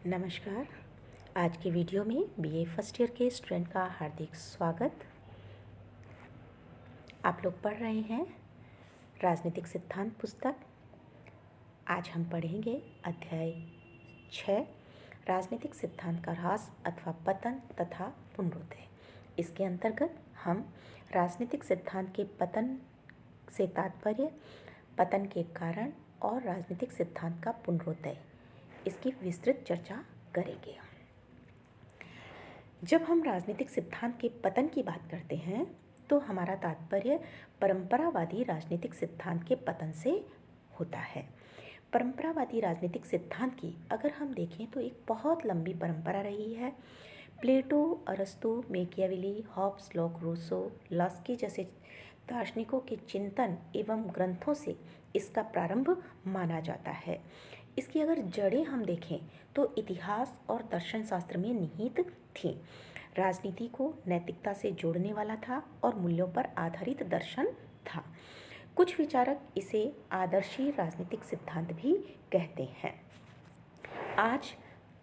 नमस्कार। आज के वीडियो में बीए फर्स्ट ईयर के स्टूडेंट का हार्दिक स्वागत। आप लोग पढ़ रहे हैं राजनीतिक सिद्धांत पुस्तक। आज हम पढ़ेंगे अध्याय 6 राजनीतिक सिद्धांत का ह्रास अथवा पतन तथा पुनरुदय। इसके अंतर्गत हम राजनीतिक सिद्धांत के पतन से तात्पर्य, पतन के कारण और राजनीतिक सिद्धांत का पुनरुदय, इसकी विस्तृत चर्चा करेंगे। जब हम राजनीतिक सिद्धांत के पतन की बात करते हैं तो हमारा तात्पर्य परंपरावादी राजनीतिक सिद्धांत के पतन से होता है। परंपरावादी राजनीतिक सिद्धांत की अगर हम देखें तो एक बहुत लंबी परंपरा रही है। प्लेटो, अरस्तु, Machiavelli, Hobbes, Locke, Rousseau, Laski जैसे दार्शनिकों के चिंतन एवं ग्रंथों से इसका प्रारंभ माना जाता है। इसकी अगर जड़ें हम देखें तो इतिहास और दर्शन शास्त्र में निहित थी। राजनीति को नैतिकता से जोड़ने वाला था और मूल्यों पर आधारित दर्शन था। कुछ विचारक इसे आदर्शी राजनीतिक सिद्धांत भी कहते हैं। आज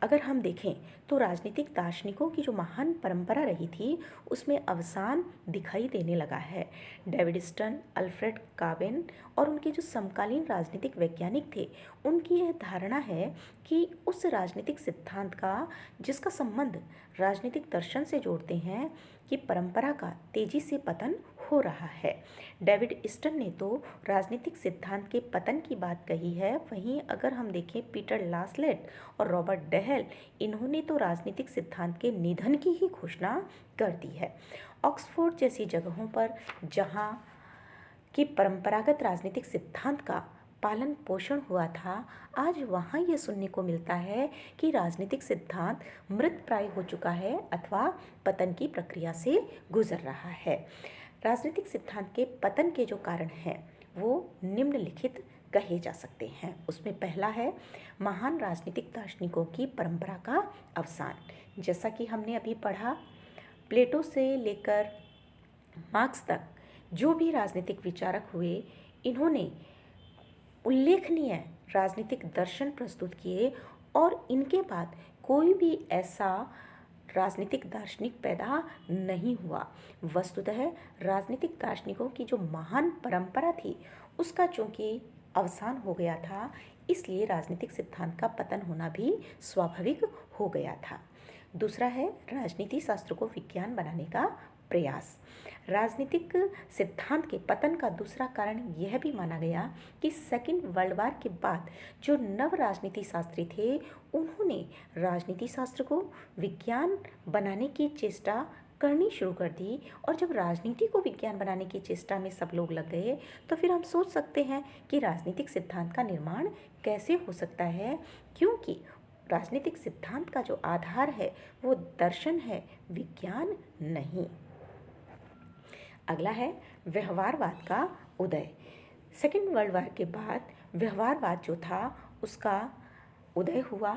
अगर हम देखें तो राजनीतिक दार्शनिकों की जो महान परंपरा रही थी उसमें अवसान दिखाई देने लगा है। डेविड स्टर्न, अल्फ्रेड कावेन और उनके जो समकालीन राजनीतिक वैज्ञानिक थे उनकी यह धारणा है कि उस राजनीतिक सिद्धांत का जिसका संबंध राजनीतिक दर्शन से जोड़ते हैं कि परंपरा का तेजी से पतन हो रहा है। डेविड स्टर्न ने तो राजनीतिक सिद्धांत के पतन की बात कही है। वहीं अगर हम देखें पीटर लासलेट और रॉबर्ट डेहेल, इन्होंने तो राजनीतिक सिद्धांत के निधन की ही घोषणा कर दी है। ऑक्सफोर्ड जैसी जगहों पर जहाँ कि परंपरागत राजनीतिक सिद्धांत का पालन पोषण हुआ था, आज वहाँ ये सुनने को मिलता है कि राजनीतिक सिद्धांत मृत प्राय हो चुका है अथवा पतन की प्रक्रिया से गुजर रहा है। राजनीतिक सिद्धांत के पतन के जो कारण हैं वो निम्नलिखित कहे जा सकते हैं। उसमें पहला है महान राजनीतिक दार्शनिकों की परंपरा का अवसान। जैसा कि हमने अभी पढ़ा, प्लेटो से लेकर मार्क्स तक जो भी राजनीतिक विचारक हुए, इन्होंने उल्लेखनीय राजनीतिक दर्शन प्रस्तुत किए और इनके बाद कोई भी ऐसा राजनीतिक दार्शनिक पैदा नहीं हुआ। वस्तुतः राजनीतिक दार्शनिकों की जो महान परंपरा थी उसका चूंकि अवसान हो गया था, इसलिए राजनीतिक सिद्धांत का पतन होना भी स्वाभाविक हो गया था। दूसरा है राजनीति शास्त्र को विज्ञान बनाने का प्रयास। राजनीतिक सिद्धांत के पतन का दूसरा कारण यह भी माना गया कि सेकेंड वर्ल्ड वार के बाद जो नव राजनीति शास्त्री थे उन्होंने राजनीति शास्त्र को विज्ञान बनाने की चेष्टा करनी शुरू कर दी। और जब राजनीति को विज्ञान बनाने की चेष्टा में सब लोग लग गए तो फिर हम सोच सकते हैं कि राजनीतिक सिद्धांत का निर्माण कैसे हो सकता है, क्योंकि राजनीतिक सिद्धांत का जो आधार है वो दर्शन है, विज्ञान नहीं। अगला है व्यवहारवाद का उदय। सेकेंड वर्ल्ड वार के बाद व्यवहारवाद जो था उसका उदय हुआ।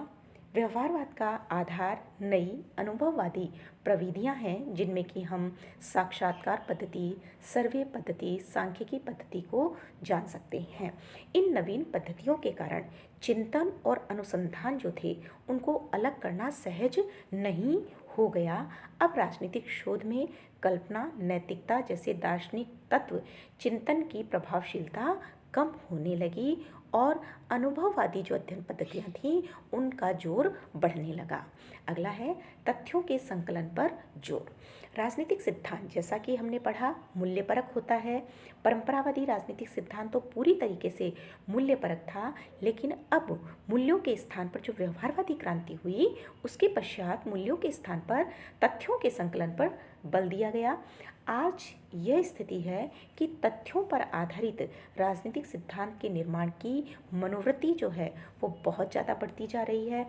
व्यवहारवाद का आधार नई अनुभववादी प्रविधियां हैं, जिनमें कि हम साक्षात्कार पद्धति, सर्वे पद्धति, सांख्यिकी पद्धति को जान सकते हैं। इन नवीन पद्धतियों के कारण चिंतन और अनुसंधान जो थे उनको अलग करना सहज नहीं हो गया। अब राजनीतिक शोध में कल्पना, नैतिकता जैसे दार्शनिक तत्व चिंतन की प्रभावशीलता कम होने लगी और अनुभववादी जो अध्ययन पद्धतियाँ थीं उनका जोर बढ़ने लगा। अगला है तथ्यों के संकलन पर जोर। राजनीतिक सिद्धांत जैसा कि हमने पढ़ा मूल्यपरक होता है। परंपरावादी राजनीतिक सिद्धांत तो पूरी तरीके से मूल्यपरक था, लेकिन अब मूल्यों के स्थान पर जो व्यवहारवादी क्रांति हुई उसके पश्चात मूल्यों के स्थान पर तथ्यों के संकलन पर बल दिया गया। आज यह स्थिति है कि तथ्यों पर आधारित राजनीतिक सिद्धांत के निर्माण की मनोवृत्ति जो है वो बहुत ज़्यादा बढ़ती जा रही है।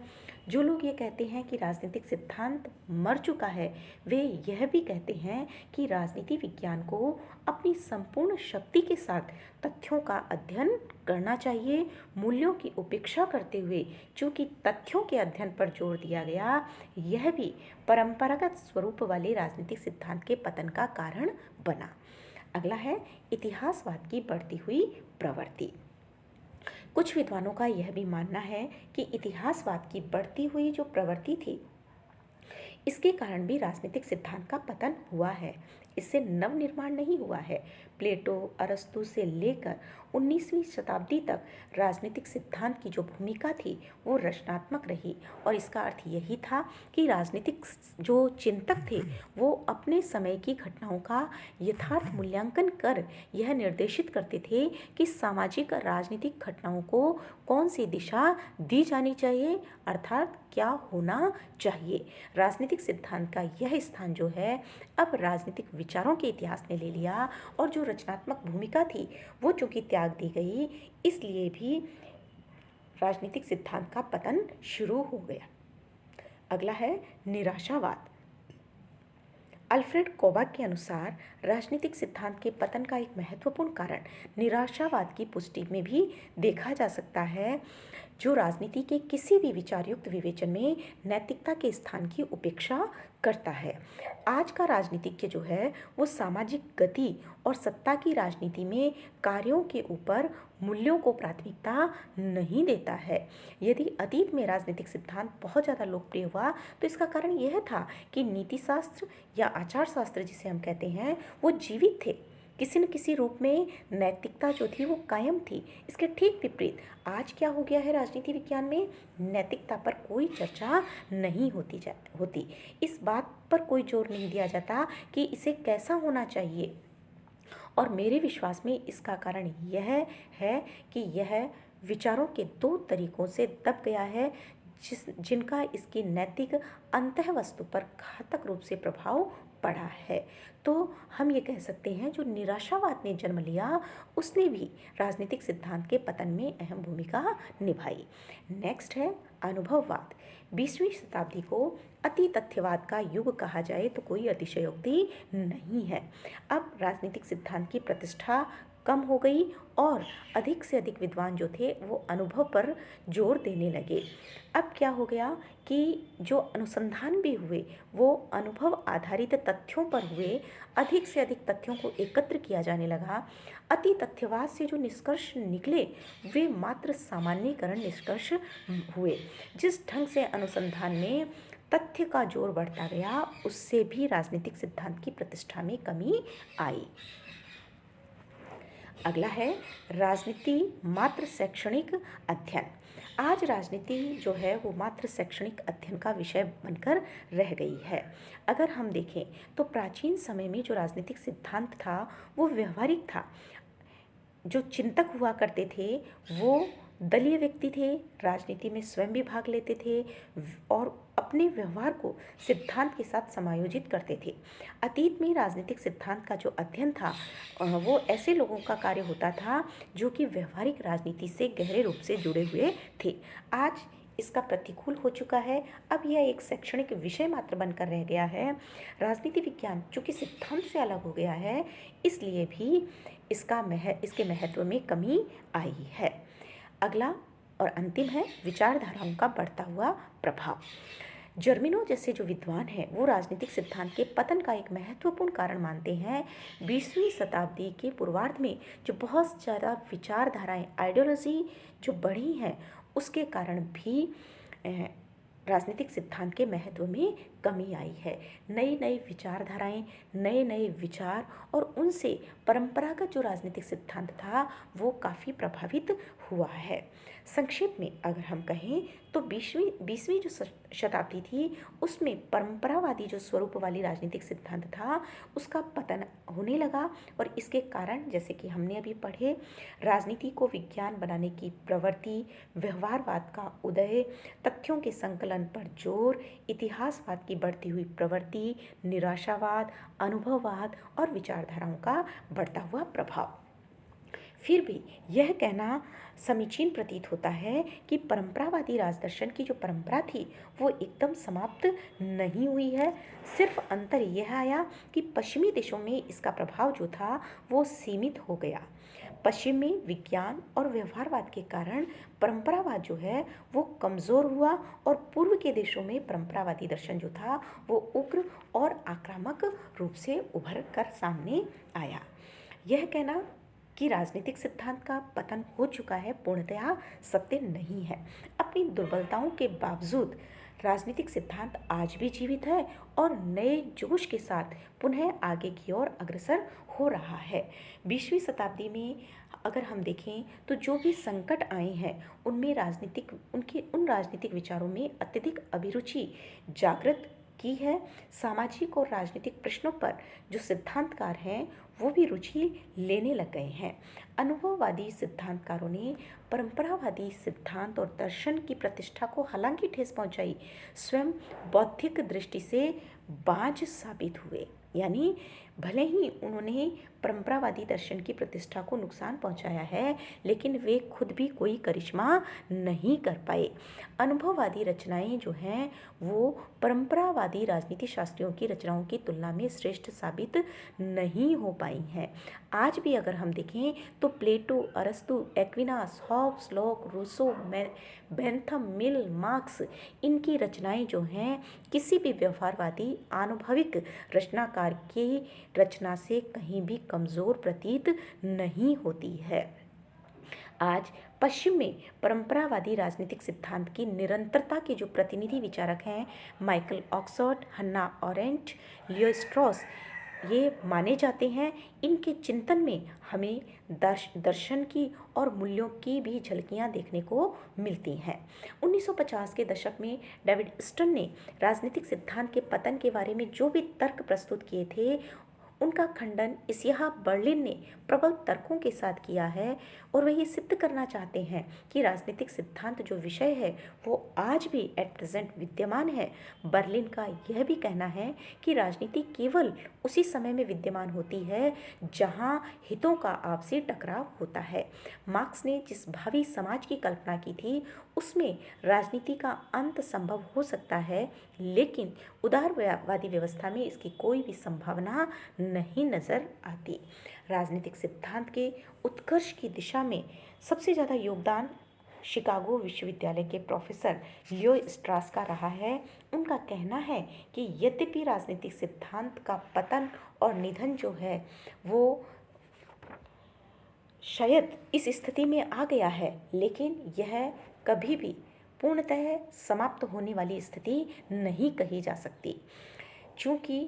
जो लोग ये कहते हैं कि राजनीतिक सिद्धांत मर चुका है, वे यह भी कहते हैं कि राजनीति विज्ञान को अपनी संपूर्ण शक्ति के साथ तथ्यों का अध्ययन करना चाहिए, मूल्यों की उपेक्षा करते हुए। चूँकि तथ्यों के अध्ययन पर जोर दिया गया, यह भी परंपरागत स्वरूप वाले राजनीतिक सिद्धांत के पतन का कारण बना। अगला है इतिहासवाद की बढ़ती हुई प्रवृत्ति। कुछ विद्वानों का यह भी मानना है कि इतिहासवाद की बढ़ती हुई जो प्रवृत्ति थी, इसके कारण भी राजनीतिक सिद्धांत का पतन हुआ है। इससे नवनिर्माण नहीं हुआ है। प्लेटो, अरस्तु से लेकर 19वीं शताब्दी तक राजनीतिक सिद्धांत की जो भूमिका थी वो रचनात्मक रही, और इसका अर्थ यही था कि राजनीतिक जो चिंतक थे वो अपने समय की घटनाओं का यथार्थ मूल्यांकन कर यह निर्देशित करते थे कि सामाजिक राजनीतिक घटनाओं को कौन सी दिशा दी जानी चाहिए, अर्थात क्या होना चाहिए। राजनीतिक सिद्धांत का यह स्थान जो है अब राजनीतिक विचारों के इतिहास ने ले लिया, और जो रचनात्मक भूमिका थी वो चूंकि त्याग दी गई, इसलिए भी राजनीतिक सिद्धांत का पतन शुरू हो गया। अगला है निराशावाद। अल्फ्रेड कोबाक के अनुसार राजनीतिक सिद्धांत के पतन का एक महत्वपूर्ण कारण निराशावाद की पुष्टि में भी देखा जा सकता है, जो राजनीति के किसी भी विचारयुक्त विवेचन में नैतिकता के स्थान की उपेक्षा करता है। आज का राजनीतिज्ञ जो है वो सामाजिक गति और सत्ता की राजनीति में कार्यों के ऊपर मूल्यों को प्राथमिकता नहीं देता है। यदि अतीत में राजनीतिक सिद्धांत बहुत ज़्यादा लोकप्रिय हुआ तो इसका कारण यह था कि नीति शास्त्र या आचार शास्त्र जिसे हम कहते हैं वो जीवित थे, किसी न किसी रूप में नैतिकता जो थी वो कायम थी। इसके ठीक विपरीत आज क्या हो गया है, राजनीति विज्ञान में नैतिकता पर कोई चर्चा नहीं होती। इस बात पर कोई जोर नहीं दिया जाता कि इसे कैसा होना चाहिए, और मेरे विश्वास में इसका कारण यह है कि यह विचारों के दो तरीकों से दब गया है जिनका इसकी नैतिक अंतःवस्तु पर घातक रूप से प्रभाव पड़ा है। तो हम ये कह सकते हैं जो निराशावाद ने जन्म लिया उसने भी राजनीतिक सिद्धांत के पतन में अहम भूमिका निभाई। नेक्स्ट है अनुभववाद। 20वीं शताब्दी को अति तथ्यवाद का युग कहा जाए तो कोई अतिशयोक्ति नहीं है। अब राजनीतिक सिद्धांत की प्रतिष्ठा कम हो गई और अधिक से अधिक विद्वान जो थे वो अनुभव पर जोर देने लगे। अब क्या हो गया कि जो अनुसंधान भी हुए वो अनुभव आधारित तथ्यों पर हुए, अधिक से अधिक तथ्यों को एकत्र किया जाने लगा। अति तथ्यवाद से जो निष्कर्ष निकले वे मात्र सामान्यीकरण निष्कर्ष हुए। जिस ढंग से अनुसंधान में तथ्य का जोर बढ़ता गया उससे भी राजनीतिक सिद्धांत की प्रतिष्ठा में कमी आई। अगला है राजनीति मात्र शैक्षणिक अध्ययन। आज राजनीति जो है वो मात्र शैक्षणिक अध्ययन का विषय बनकर रह गई है। अगर हम देखें तो प्राचीन समय में जो राजनीतिक सिद्धांत था वो व्यवहारिक था। जो चिंतक हुआ करते थे वो दलीय व्यक्ति थे, राजनीति में स्वयं भी भाग लेते थे और अपने व्यवहार को सिद्धांत के साथ समायोजित करते थे। अतीत में राजनीतिक सिद्धांत का जो अध्ययन था वो ऐसे लोगों का कार्य होता था जो कि व्यवहारिक राजनीति से गहरे रूप से जुड़े हुए थे। आज इसका प्रतिकूल हो चुका है। अब यह एक शैक्षणिक विषय मात्र बनकर रह गया है। राजनीति विज्ञान चूँकि सिद्धांत से अलग हो गया है इसलिए भी इसके महत्व में कमी आई है। अगला और अंतिम है विचारधाराओं का बढ़ता हुआ प्रभाव। जर्मिनो जैसे जो विद्वान हैं वो राजनीतिक सिद्धांत के पतन का एक महत्वपूर्ण कारण मानते हैं। 20वीं शताब्दी के पूर्वार्ध में जो बहुत ज़्यादा विचारधाराएं आइडियोलॉजी जो बढ़ी हैं उसके कारण भी राजनीतिक सिद्धांत के महत्व में कमी आई है। नई नई विचारधाराएं, नए नए विचार और उनसे परंपरागत जो राजनीतिक सिद्धांत था वो काफ़ी प्रभावित हुआ है। संक्षेप में अगर हम कहें तो 20वीं जो शताब्दी थी उसमें परंपरावादी जो स्वरूप वाली राजनीतिक सिद्धांत था उसका पतन होने लगा, और इसके कारण जैसे कि हमने अभी पढ़े राजनीति को विज्ञान बनाने की प्रवृत्ति, व्यवहारवाद का उदय, तथ्यों के संकलन पर जोर, इतिहासवाद की बढ़ती हुई प्रवृत्ति, निराशावाद, अनुभववाद और विचारधाराओं का बढ़ता हुआ प्रभाव। फिर भी यह कहना समीचीन प्रतीत होता है कि परंपरावादी राजदर्शन की जो परंपरा थी वो एकदम समाप्त नहीं हुई है। सिर्फ अंतर यह आया कि पश्चिमी देशों में इसका प्रभाव जो था वो सीमित हो गया। पश्चिम में विज्ञान और व्यवहारवाद के कारण परंपरावाद जो है वो कमज़ोर हुआ, और पूर्व के देशों में परंपरावादी दर्शन जो था वो उग्र और आक्रामक रूप से उभर कर सामने आया। यह कहना कि राजनीतिक सिद्धांत का पतन हो चुका है पूर्णतया सत्य नहीं है। अपनी दुर्बलताओं के बावजूद राजनीतिक सिद्धांत आज भी जीवित है और नए जोश के साथ पुनः आगे की ओर अग्रसर हो रहा है। 20वीं शताब्दी में अगर हम देखें तो जो भी संकट आए हैं उनमें उन राजनीतिक विचारों में अत्यधिक अभिरुचि जागृत की है। सामाजिक और राजनीतिक प्रश्नों पर जो सिद्धांतकार हैं वो भी रुचि लेने लग गए हैं। अनुभववादी सिद्धांतकारों ने परंपरावादी सिद्धांत और दर्शन की प्रतिष्ठा को हालांकि ठेस पहुंचाई, स्वयं बौद्धिक दृष्टि से बांझ साबित हुए। यानी भले ही उन्होंने परंपरावादी दर्शन की प्रतिष्ठा को नुकसान पहुंचाया है, लेकिन वे खुद भी कोई करिश्मा नहीं कर पाए। अनुभववादी रचनाएं जो हैं वो परंपरावादी राजनीति शास्त्रियों की रचनाओं की तुलना में श्रेष्ठ साबित नहीं हो पाई हैं। आज भी अगर हम देखें तो प्लेटो, अरस्तु, Aquinas, Hobbes, Locke, Rousseau, Bentham, Mill, Marx, इनकी रचनाएं जो हैं किसी भी व्यवहारवादी आनुभविक रचनाकार की रचना से कहीं भी कमज़ोर प्रतीत नहीं होती है। आज पश्चिम में परंपरावादी राजनीतिक सिद्धांत की निरंतरता के जो प्रतिनिधि विचारक हैं माइकल ऑक्सफोर्ड, हन्ना अरेंट, लियो स्ट्रॉस, ये माने जाते हैं। इनके चिंतन में हमें दर्शन की और मूल्यों की भी झलकियां देखने को मिलती हैं। 1950 के दशक में डेविड स्टन ने राजनीतिक सिद्धांत के पतन के बारे में जो भी तर्क प्रस्तुत किए थे उनका खंडन इसिहा बर्लिन ने प्रबल तर्कों के साथ किया है और वह ये सिद्ध करना चाहते हैं कि राजनीतिक सिद्धांत जो विषय है वो आज भी एट प्रेजेंट विद्यमान है। बर्लिन का यह भी कहना है कि राजनीति केवल उसी समय में विद्यमान होती है जहां हितों का आपसी टकराव होता है। मार्क्स ने जिस भावी समाज की कल्पना की थी उसमें राजनीति का अंत संभव हो सकता है, लेकिन उदारवादी व्यवस्था में इसकी कोई भी संभावना नहीं नजर आती। राजनीतिक सिद्धांत के उत्कर्ष की दिशा में सबसे ज़्यादा योगदान शिकागो विश्वविद्यालय के प्रोफेसर लियो स्ट्रास का रहा है। उनका कहना है कि यद्यपि राजनीतिक सिद्धांत का पतन और निधन जो है वो शायद इस स्थिति में आ गया है, लेकिन यह कभी भी पूर्णतः समाप्त होने वाली स्थिति नहीं कही जा सकती, क्योंकि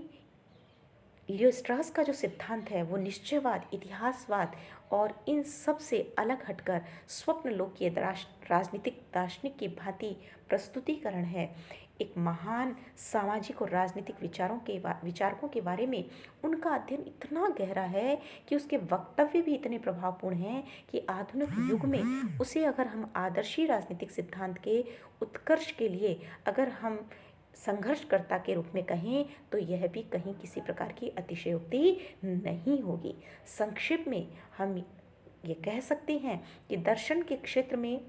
लियो स्ट्रास का जो सिद्धांत है वो निश्चयवाद, इतिहासवाद और इन सब से अलग हटकर स्वप्न लोकीय राजनीतिक दार्शनिक की भांति प्रस्तुतिकरण है। एक महान सामाजिक और राजनीतिक विचारकों के बारे में उनका अध्ययन इतना गहरा है कि उसके वक्तव्य भी इतने प्रभावपूर्ण हैं कि आधुनिक युग में उसे अगर हम आदर्शी राजनीतिक सिद्धांत के उत्कर्ष के लिए अगर हम संघर्षकर्ता के रूप में कहें तो यह भी कहीं किसी प्रकार की अतिशयोक्ति नहीं होगी। संक्षेप में हम ये कह सकते हैं कि दर्शन के क्षेत्र में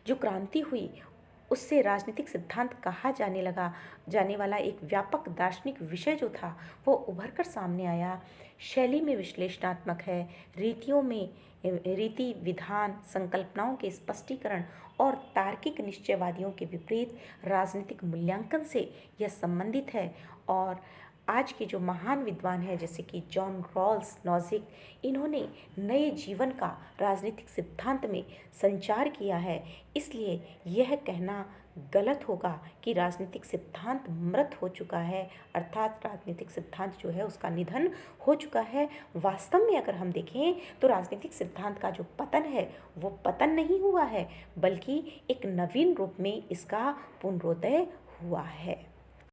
जो क्रांति हुई उससे राजनीतिक सिद्धांत कहा जाने वाला एक व्यापक दार्शनिक विषय जो था वो उभर कर सामने आया। शैली में विश्लेषणात्मक है, रीति विधान, संकल्पनाओं के स्पष्टीकरण और तार्किक निश्चयवादियों के विपरीत राजनीतिक मूल्यांकन से यह संबंधित है। और आज के जो महान विद्वान हैं जैसे कि जॉन रॉल्स, नॉजिक, इन्होंने नए जीवन का राजनीतिक सिद्धांत में संचार किया है। इसलिए यह कहना गलत होगा कि राजनीतिक सिद्धांत मृत हो चुका है, अर्थात राजनीतिक सिद्धांत जो है उसका निधन हो चुका है। वास्तव में अगर हम देखें तो राजनीतिक सिद्धांत का जो पतन है वो पतन नहीं हुआ है, बल्कि एक नवीन रूप में इसका पुनरोदय हुआ है।